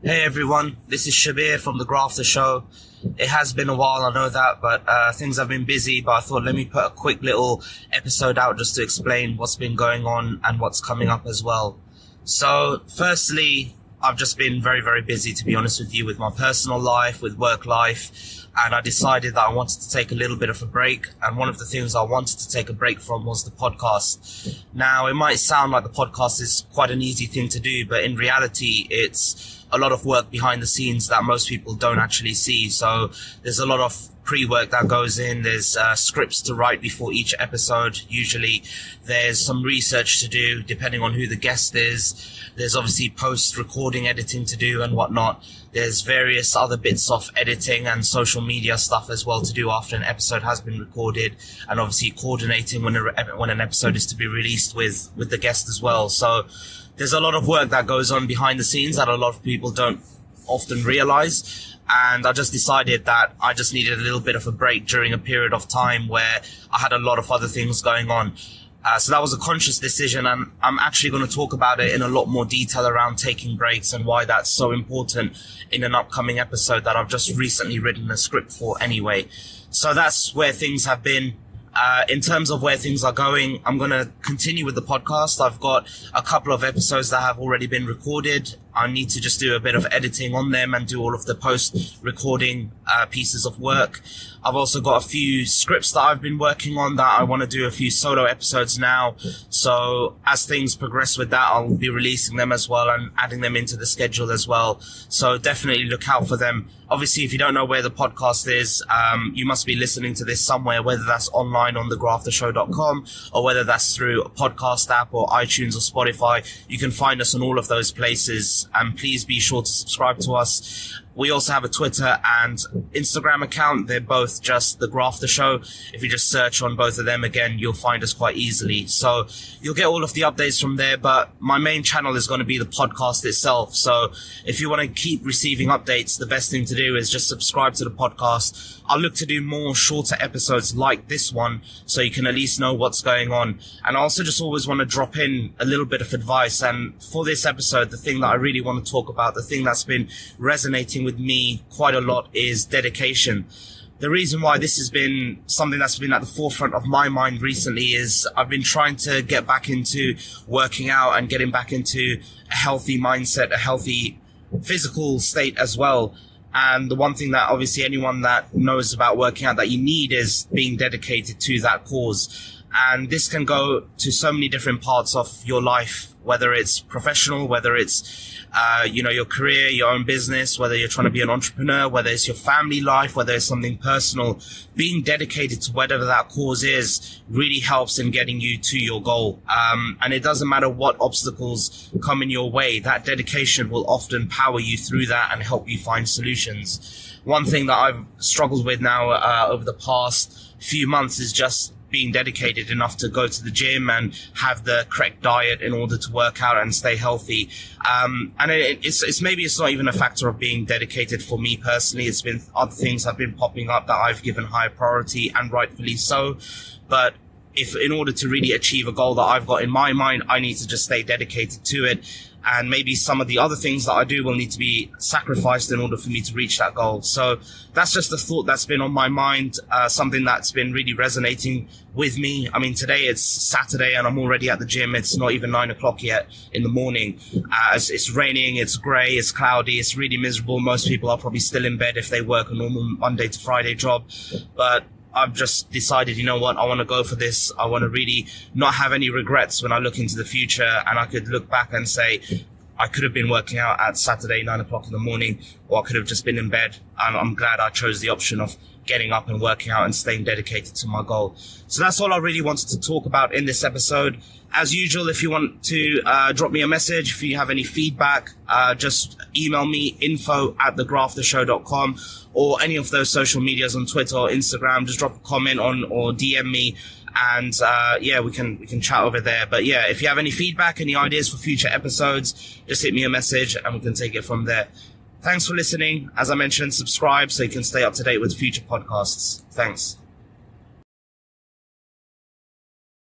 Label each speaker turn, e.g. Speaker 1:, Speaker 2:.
Speaker 1: Hey everyone, this is Shabir from The Grafter Show. It has been a while, I know that, but things have been busy, but I thought let me put a quick little episode out just to explain what's been going on and what's coming up as well. So, firstly, I've just been very, very busy, to be honest with you, with my personal life, with work life, and I decided that I wanted to take a little bit of a break, and one of the things I wanted to take a break from was the podcast. Now, it might sound like the podcast is quite an easy thing to do, but in reality, it's a lot of work behind the scenes that most people don't actually see. So there's a lot of pre-work that goes in. There's scripts to write before each episode. Usually there's some research to do depending on who the guest is. There's obviously post-recording editing to do and whatnot. There's various other bits of editing and social media stuff as well to do after an episode has been recorded, and obviously coordinating when an episode is to be released with the guest as well. So there's a lot of work that goes on behind the scenes that a lot of people don't often realize. And I just decided that I just needed a little bit of a break during a period of time where I had a lot of other things going on. So that was a conscious decision, and I'm actually going to talk about it in a lot more detail around taking breaks and why that's so important in an upcoming episode that I've just recently written a script for anyway. So that's where things have been. In terms of where things are going, I'm going to continue with the podcast. I've got a couple of episodes that have already been recorded. I need to just do a bit of editing on them and do all of the post-recording pieces of work. I've also got a few scripts that I've been working on that I want to do a few solo episodes now. So as things progress with that, I'll be releasing them as well and adding them into the schedule as well. So definitely look out for them. Obviously, if you don't know where the podcast is, you must be listening to this somewhere, whether that's online on thegraftershow.com or whether that's through a podcast app or iTunes or Spotify. You can find us on all of those places, and please be sure to subscribe to us. We also have a Twitter and Instagram account. They're both just The Grafter Show. If you just search on both of them, again, you'll find us quite easily. So you'll get all of the updates from there, but my main channel is going to be the podcast itself. So if you want to keep receiving updates, the best thing to do is just subscribe to the podcast. I'll look to do more shorter episodes like this one so you can at least know what's going on. And I also just always want to drop in a little bit of advice. And for this episode, the thing that I really want to talk about, the thing that's been resonating with me quite a lot is dedication. The reason why this has been something that's been at the forefront of my mind recently is I've been trying to get back into working out and getting back into a healthy mindset, a healthy physical state as well. And the one thing that obviously anyone that knows about working out that you need is being dedicated to that cause. And this can go to so many different parts of your life, whether it's professional, whether it's your career, your own business, whether you're trying to be an entrepreneur, whether it's your family life, whether it's something personal. Being dedicated to whatever that cause is really helps in getting you to your goal. And it doesn't matter what obstacles come in your way, that dedication will often power you through that and help you find solutions. One thing that I've struggled with now over the past few months is just being dedicated enough to go to the gym and have the correct diet in order to work out and stay healthy. And it's maybe it's not even a factor of being dedicated for me personally. It's been other things have been popping up that I've given high priority, and rightfully so. But if in order to really achieve a goal that I've got in my mind, I need to just stay dedicated to it. And maybe some of the other things that I do will need to be sacrificed in order for me to reach that goal. So that's just a thought that's been on my mind, something that's been really resonating with me. I mean, today it's Saturday and I'm already at the gym. It's not even 9 o'clock yet in the morning. It's raining, it's grey, it's cloudy, it's really miserable. Most people are probably still in bed if they work a normal Monday to Friday job. But I've just decided, you know what, I want to go for this. I want to really not have any regrets when I look into the future, and I could look back and say, I could have been working out at Saturday, 9 o'clock in the morning, or I could have just been in bed. And I'm glad I chose the option of getting up and working out and staying dedicated to my goal. So that's all I really wanted to talk about in this episode. As usual, if you want to drop me a message, if you have any feedback, just email me, info@thegraftershow.com, or any of those social medias on Twitter or Instagram. Just drop a comment on or DM me, and we can chat over there. But yeah, if you have any feedback, any ideas for future episodes, just hit me a message and we can take it from there. Thanks for listening. As I mentioned, subscribe so you can stay up to date with future podcasts. Thanks.